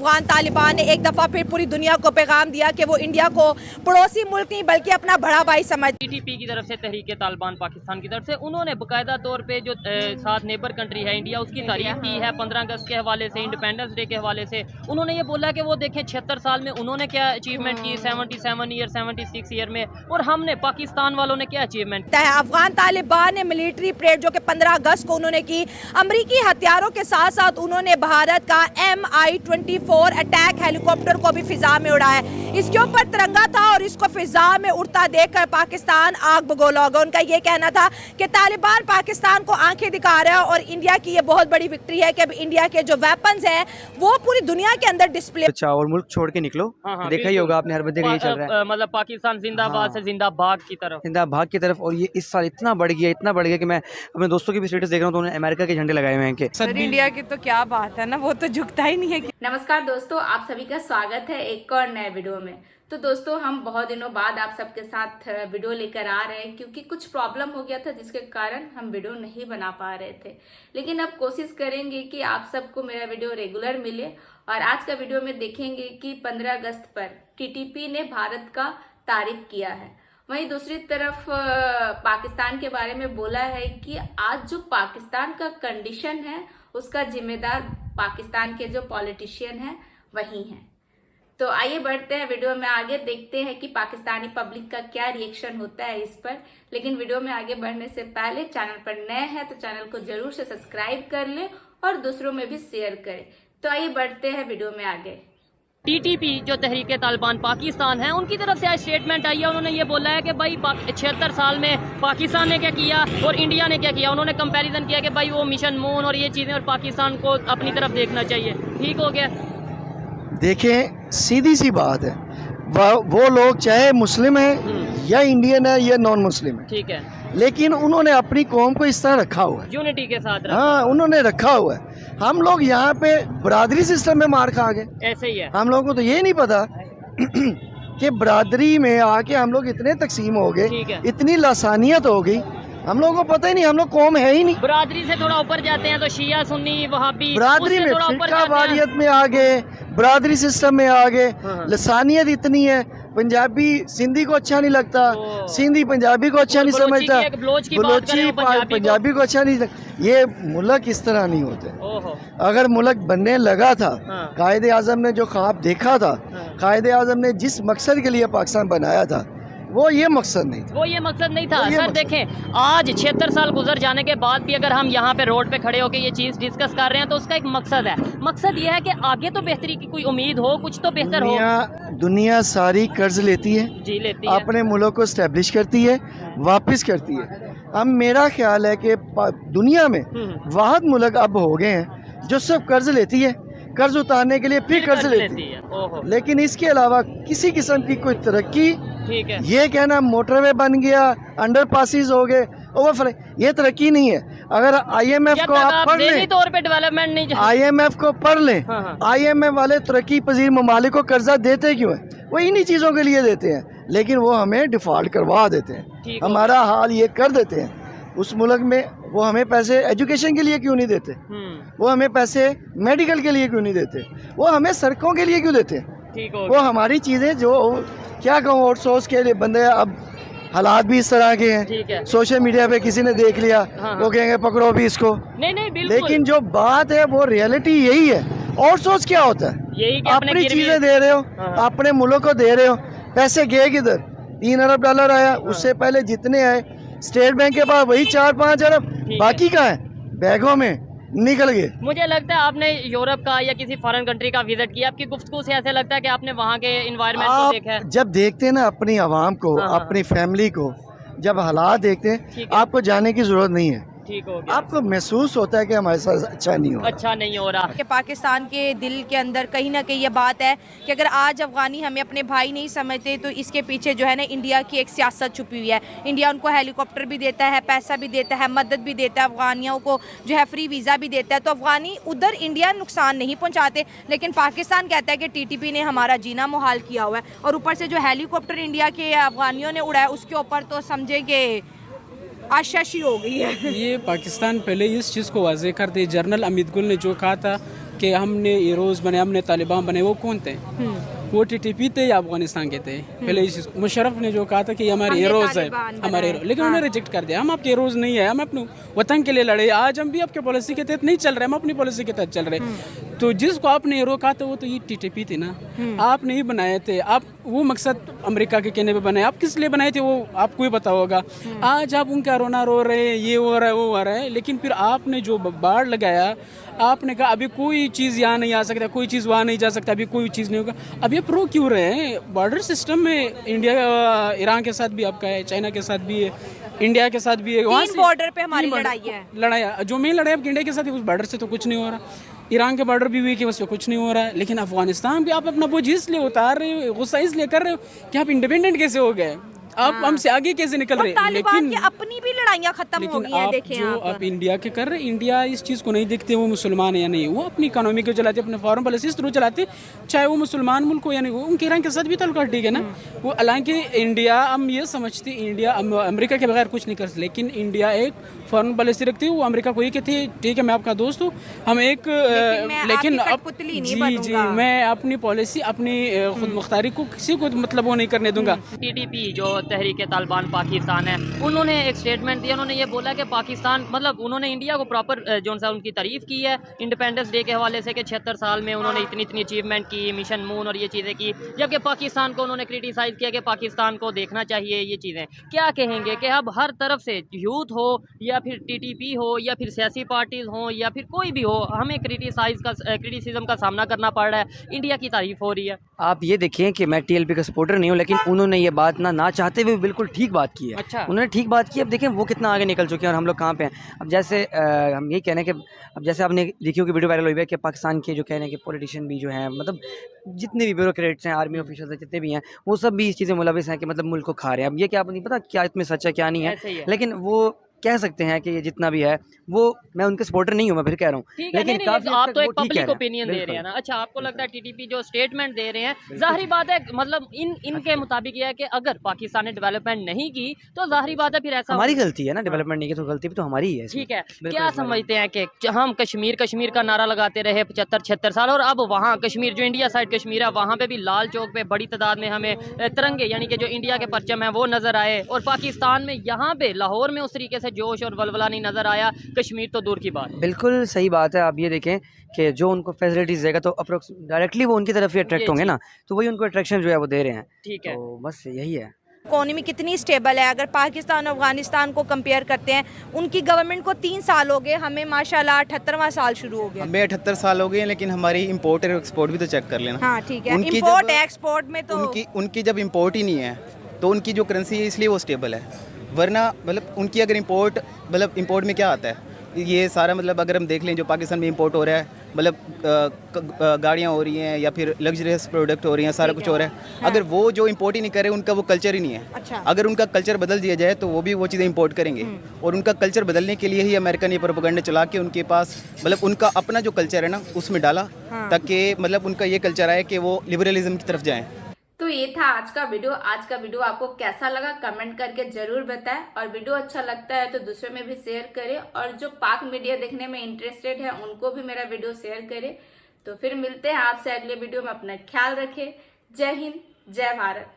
अफगान तालिबान ने एक दफ़ा फिर पूरी दुनिया को पैगाम दिया कि वो इंडिया को पड़ोसी मुल्क नहीं बल्कि अपना बड़ा भाई समझ। TTP की तरफ से तहरीक तालिबान पाकिस्तान की तरफ से उन्होंने बाकायदा तौर पे जो साथ नेबर कंट्री है इंडिया उसकी तारीफ की है। 15 अगस्त के हवाले से, इंडिपेंडेंस डे के हवाले से उन्होंने ये बोला कि वो देखें 76 साल में उन्होंने क्या अचीवमेंट की, 77 ईयर 76 ईयर में, और हमने पाकिस्तान वालों ने क्या अचीवमेंट। अफगान तालिबान ने मिलिट्री परेड जो कि 15 अगस्त को उन्होंने की, अमरीकी हथियारों के साथ साथ उन्होंने भारत का MI-24 अटैक हेलीकॉप्टर को भी फिजा में उड़ाया। इसके ऊपर तिरंगा था और इसको फिजा में उड़ता देखकर पाकिस्तान आग बगोला होगा। उनका ये कहना था कि तालिबान पाकिस्तान को आंखें दिखा रहा है और इंडिया की ये बहुत बड़ी विक्ट्री है कि अब इंडिया के जो वेपन्स हैं वो पूरी दुनिया के अंदर डिस्प्ले। अच्छा, और मुल्क छोड़ के निकलो। हाँ, देखा ही होगा आपने, हर बंदे का यही चल रहा है। मतलब पाकिस्तान जिंदाबाद से जिंदाबाद की तरफ, जिंदाबाद की तरफ। और ये इस साल इतना बढ़ गया कि मैं अपने दोस्तों की भी स्टेटस देख रहा हूँ तो उन्होंने अमेरिका के झंडे लगाए हुए हैं कि सर इंडिया की तो क्या बात है ना, वो तो झुकता ही नहीं है। नमस्कार दोस्तों, आप सभी का स्वागत है एक और नए वीडियो में। तो दोस्तों, हम बहुत दिनों बाद आप सबके साथ वीडियो लेकर आ रहे हैं क्योंकि कुछ प्रॉब्लम हो गया था जिसके कारण हम वीडियो नहीं बना पा रहे थे। लेकिन अब कोशिश करेंगे कि आप सबको मेरा वीडियो रेगुलर मिले। और आज का वीडियो में देखेंगे कि 15 अगस्त पर TTP ने भारत का तारीफ किया है, वहीं दूसरी तरफ पाकिस्तान के बारे में बोला है कि आज जो पाकिस्तान का कंडीशन है उसका जिम्मेदार पाकिस्तान के जो पॉलिटिशियन हैं वही हैं। तो आइए बढ़ते हैं वीडियो में आगे, देखते हैं कि पाकिस्तानी पब्लिक का क्या रिएक्शन होता है इस पर। लेकिन वीडियो में आगे बढ़ने से पहले चैनल पर नए हैं तो चैनल को जरूर से सब्सक्राइब कर लें और दूसरों में भी शेयर करें। तो आइए बढ़ते हैं वीडियो में आगे। TTP जो तहरीक तालिबान पाकिस्तान है उनकी तरफ से आज स्टेटमेंट आई है। उन्होंने ये बोला है कि भाई 76 साल में पाकिस्तान ने क्या किया और इंडिया ने क्या किया। उन्होंने कंपैरिजन किया कि भाई वो मिशन मून और ये चीज़ें और पाकिस्तान को अपनी तरफ देखना चाहिए। ठीक हो गया। देखें, सीधी सी बात है, वो लोग चाहे मुस्लिम है या इंडियन है या नॉन मुस्लिम है, ठीक है, लेकिन उन्होंने अपनी कौम को इस तरह रखा हुआ है, यूनिटी के साथ रखा। हाँ, उन्होंने रखा हुआ है। हम लोग यहाँ पे बरादरी सिस्टम में मार खा गए। ऐसे ही है। हम लोगों को तो ये नहीं पता कि बरादरी में आके हम लोग इतने तकसीम हो गए, इतनी लासानियत हो गई, हम लोगों को पता ही नहीं, हम लोग कौम है ही नहीं। बरादरी से थोड़ा ऊपर जाते हैं तो शिया सुन्नी वहाबी, बरादरी में फिरका वारियत में आ गए, बरादरी सिस्टम में आ गए। लसानियत इतनी है, पंजाबी सिंधी को अच्छा नहीं लगता, सिंधी पंजाबी को अच्छा नहीं समझता, बलोची पंजाबी को अच्छा नहीं लगता। ये मुल्क इस तरह नहीं होते। अगर मुल्क बनने लगा था, कायदे आज़म ने जो ख्वाब देखा था, कायदे आज़म ने जिस मकसद के लिए पाकिस्तान बनाया था, वो ये मकसद नहीं था। वो ये मकसद नहीं था। सर देखें, आज 76 साल गुजर जाने के बाद भी अगर हम यहाँ पे रोड पे खड़े होकर ये चीज़ डिस्कस कर रहे हैं तो उसका एक मकसद है। मकसद ये है कि आगे तो बेहतरी की कोई उम्मीद हो, कुछ तो बेहतर हो। दुनिया सारी कर्ज लेती है, जी लेती है, अपने मुल्क को स्टैब्लिश करती है, वापस करती है। अब मेरा ख्याल है कि दुनिया में वाहिद मुल्क अब हो गए हैं जो सिर्फ कर्ज लेती है, कर्ज उतारने के लिए फिर कर्ज लेती है, लेकिन इसके अलावा किसी किस्म की कोई तरक्की, ठीक है, ये कहना मोटरवे बन गया, अंडर पासिस हो गए, ओवर, ये तरक्की नहीं है। अगर IMF को आप पढ़ लें, तौर पे डेवलपमेंट नहीं, IMF को पढ़ लें, IMF वाले तरक्की पजीर ममालिक को कर्जा देते क्यों है? वो इन्हीं चीज़ों के लिए देते हैं, लेकिन वो हमें डिफॉल्ट करवा देते हैं, हमारा हाल ये कर देते हैं। उस मुल्क में वो हमें पैसे एजुकेशन के लिए क्यों नहीं देते, वो हमें पैसे मेडिकल के लिए क्यों नहीं देते, वो हमें सड़कों के लिए क्यों देते हैं? वो हमारी चीज़ें जो क्या कहूँ आउटसोर्स के लिए बंदे, अब हालात भी इस तरह के हैं। सोशल मीडिया पे किसी ने देख लिया, वो कहेंगे पकड़ो भी इसको। नहीं बिल्कुल। लेकिन जो बात है वो रियलिटी यही है। आउटसोर्स क्या होता है? यही अपनी चीजें दे रहे हो, अपने मुल्क को दे रहे हो, पैसे गए किधर? 3 अरब डॉलर आया, उससे पहले जितने आए स्टेट बैंक के पास वही 4-5 अरब, बाकी कहाँ है? बैगों में निकल गए। मुझे लगता है आपने यूरोप का या किसी फॉरेन कंट्री का विजिट किया, आपकी गुफ्तगू से ऐसा लगता है कि आपने वहाँ के एनवायरनमेंट को देखा है। जब देखते हैं ना अपनी आवाम को, अपनी फैमिली को, जब हालात देखते हैं, आपको जाने की जरूरत नहीं है। ठीक हो गया। आपको महसूस होता है कि हमारे साथ अच्छा नहीं हो रहा। कि पाकिस्तान के दिल के अंदर कहीं ना कहीं ये बात है कि अगर आज अफगानी हमें अपने भाई नहीं समझते तो इसके पीछे जो है ना इंडिया की एक सियासत छुपी हुई है। इंडिया उनको हेलीकॉप्टर भी देता है, पैसा भी देता है, मदद भी देता है, अफगानियों को जो है फ्री वीज़ा भी देता है। तो अफगानी उधर इंडिया नुकसान नहीं पहुँचाते, लेकिन पाकिस्तान कहता है कि TTP ने हमारा जीना मुहाल किया हुआ है। और ऊपर से जो हेलीकॉप्टर इंडिया के अफगानियों ने उड़ाया उसके ऊपर तो समझे कि आशाशी हो गई है। ये पाकिस्तान पहले इस चीज़ को वाजे कर दे। जनरल अमित गुल ने जो कहा था कि हमने ये रोज़ बने, हमने तालिबान बने, वो कौन थे? वो टीटीपी थे या अफगानिस्तान के थे? पहले इस मुशर्रफ ने जो कहा था कि ये हमारे हीरोज़ है, हमारे हीरो, लेकिन उन्होंने रिजेक्ट कर दिया। हम आपके हीरोज़ नहीं है, हम अपने वतन के लिए लड़े। आज हम भी आपके पॉलिसी के तहत नहीं चल रहे, हम अपनी पॉलिसी के तहत चल रहे। तो जिसको आपने हीरो कहा था वो तो ये टीटीपी थी ना, आप नहीं बनाए थे। आप वो मकसद अमेरिका के कहने पे बनाए, आप किस लिए बनाए थे वो आपको ही पता होगा। आज आप उनका रोना रो रहे हैं, ये हो रहा है, वो हो रहा है, लेकिन फिर आपने जो बाढ़ लगाया, आपने कहा अभी कोई चीज़ यहाँ नहीं आ सकता, कोई चीज़ वहाँ नहीं जा सकता, अभी कोई चीज़ नहीं होगा। अब ये प्रो क्यों रहे हैं? बॉर्डर सिस्टम में इंडिया ईरान के साथ भी आपका है, चाइना के साथ भी है, इंडिया के साथ भी है। वहाँ तीन बॉर्डर पे हमारी लड़ाई है। लड़ाई जो मेन लड़ाई आपकी इंडिया के साथ है, उस बॉर्डर से तो कुछ नहीं हो रहा। ईरान के बॉर्डर भी हुई कि उस पर कुछ नहीं हो रहा है। लेकिन अफगानिस्तान भी आप अपना बोझ इसलिए उतार रहे हो, गुस्सा इसलिए कर रहे हो कि आप इंडिपेंडेंट कैसे हो गए, आप हमसे आगे कैसे निकल रहे हैं। लेकिन की अपनी भी लड़ाइयाँ खत्म हो गई हैं। देखें आप इंडिया के कर रहे हैं, इंडिया इस चीज़ को नहीं देखते वो मुसलमान है या नहीं, वो अपनी इकोनॉमी को चलाते, अपने फॉरेन पॉलिसी थ्रू चलाते, चाहे वो मुसलमान मुल्क हो या नहीं। वो उनके ईरान के साथ भी ताल्लुकात ठीक है ना। वो हालांकि इंडिया, हम ये समझते इंडिया अमेरिका के बगैर कुछ नहीं कर सकते, लेकिन इंडिया एक फॉरेन पॉलिसी रखती है, वो अमेरिका को ये कहती है ठीक है मैं आपका दोस्त हूँ, हम एक, लेकिन जी मैं अपनी पॉलिसी, अपनी खुद मुख्तारी को किसी को मतलब वो नहीं करने दूंगा। टीटीपी जो तहरीक तालिबान पाकिस्तान है, उन्होंने एक स्टेटमेंट दिया, उन्होंने ये बोला कि पाकिस्तान, मतलब उन्होंने इंडिया को प्रॉपर जो सा उनकी तारीफ की है इंडिपेंडेंस डे के हवाले से कि 76 साल में उन्होंने इतनी इतनी अचीवमेंट की, मिशन मून और ये चीज़ें की, जबकि पाकिस्तान को उन्होंने क्रिटिसाइज़ किया कि पाकिस्तान को देखना चाहिए ये चीज़ें। क्या कहेंगे कि अब हर तरफ से यूथ हो या फिर टीटीपी हो या फिर सियासी पार्टीज़ हो या फिर कोई भी हो, हमें क्रिटिसिज्म का सामना करना पड़ रहा है, इंडिया की तारीफ हो रही है। आप ये देखें कि मैं टीएलपी का सपोर्टर नहीं हूँ, लेकिन उन्होंने ये बात ना चाहते हुए बिल्कुल ठीक बात की है। अच्छा। उन्होंने ठीक बात की। अब देखें वो कितना आगे निकल चुके हैं और हम लोग कहाँ पे हैं। अब जैसे हम यही कह रहे हैं कि अब जैसे आपने देखी होगी वीडियो वायरल हुई है कि पाकिस्तान के जो कह रहे हैं कि पॉलिटिशियन भी जो हैं, मतलब जितने भी ब्यूरोक्रेट्स हैं, आर्मी ऑफिसर्स हैं, जितने भी हैं, वो सब भी इस चीज़ें मुलविस हैं कि मतलब मुल्क को खा रहे हैं। अब ये क्या, आप नहीं पता क्या इसमें सच है क्या नहीं है, लेकिन वो कह सकते हैं कि ये जितना भी है वो, मैं उनके सपोर्टर नहीं हूँ, मैं फिर कह रहा हूँ, लेकिन काफी आप तो एक पब्लिक ओपिनियन दे रहे हैं ना। अच्छा, आपको लगता है टीटीपी जो स्टेटमेंट दे रहे हैं, जाहिर बात है, मतलब इनके मुताबिक यह है कि अगर पाकिस्तान ने डेवलपमेंट नहीं की तो जाहिर बात है फिर ऐसा हमारी गलती है ना, डेवलपमेंट नहीं की तो गलती भी तो हमारी ही है। ठीक है, क्या समझते हैं कि हम कश्मीर का नारा लगाते रहे 75-76 साल, और अब वहाँ कश्मीर जो इंडिया साइड कश्मीर है, वहाँ पे भी लाल चौक पे बड़ी तादाद में हमें तिरंगे यानी कि जो इंडिया के परचम है वो नजर आए, और पाकिस्तान में यहाँ पे लाहौर में उस तरीके से जोश और वलवला नहीं नजर आया, कश्मीर तो दूर की बात। बिल्कुल सही बात है। आप ये देखें कि जो उनको फैसिलिटीज देगा तो अप्रोक्स डायरेक्टली वो उनकी तरफ ही अट्रैक्ट होंगे ना, तो वही उनको अट्रैक्शन जो है वो दे रहे हैं। ठीक है, तो बस यही है। इकोनॉमी कितनी स्टेबल है, अगर पाकिस्तान और अफगानिस्तान को कंपेयर करते हैं, उनकी गवर्नमेंट को 3 साल हो गए, हमें माशाल्लाह 78वां साल शुरू हो गया। हमें 78 साल हो गए हैं, लेकिन हमारी इंपोर्ट और एक्सपोर्ट भी तो चेक कर लेना। हाँ ठीक है, इंपोर्ट एक्सपोर्ट में तो उनकी जब इंपोर्ट ही नहीं है तो उनकी जो करेंसी है इसलिए वो स्टेबल है, वरना मतलब उनकी अगर इंपोर्ट, मतलब इंपोर्ट में क्या आता है ये सारा, मतलब अगर हम देख लें जो पाकिस्तान में इंपोर्ट हो रहा है, मतलब गाड़ियाँ हो रही हैं या फिर लग्जरियस प्रोडक्ट हो रही हैं, सारा कुछ हो रहा है। अगर वो जो इंपोर्ट ही नहीं करे, उनका वो कल्चर ही नहीं है। अच्छा। अगर उनका कल्चर बदल दिया जाए तो वो भी वो चीज़ें इंपोर्ट करेंगे, और उनका कल्चर बदलने के लिए ही अमेरिका ने प्रोपेगेंडा चला के उनके पास, मतलब उनका अपना जो कल्चर है ना उसमें डाला, ताकि मतलब उनका ये कल्चर आए कि वो लिबरलिज्म की तरफ जाएँ। तो ये था आज का वीडियो। आज का वीडियो आपको कैसा लगा कमेंट करके जरूर बताएं, और वीडियो अच्छा लगता है तो दूसरों में भी शेयर करें, और जो पाक मीडिया देखने में इंटरेस्टेड है उनको भी मेरा वीडियो शेयर करें। तो फिर मिलते हैं आपसे अगले वीडियो में, अपना ख्याल रखें। जय हिंद, जय भारत।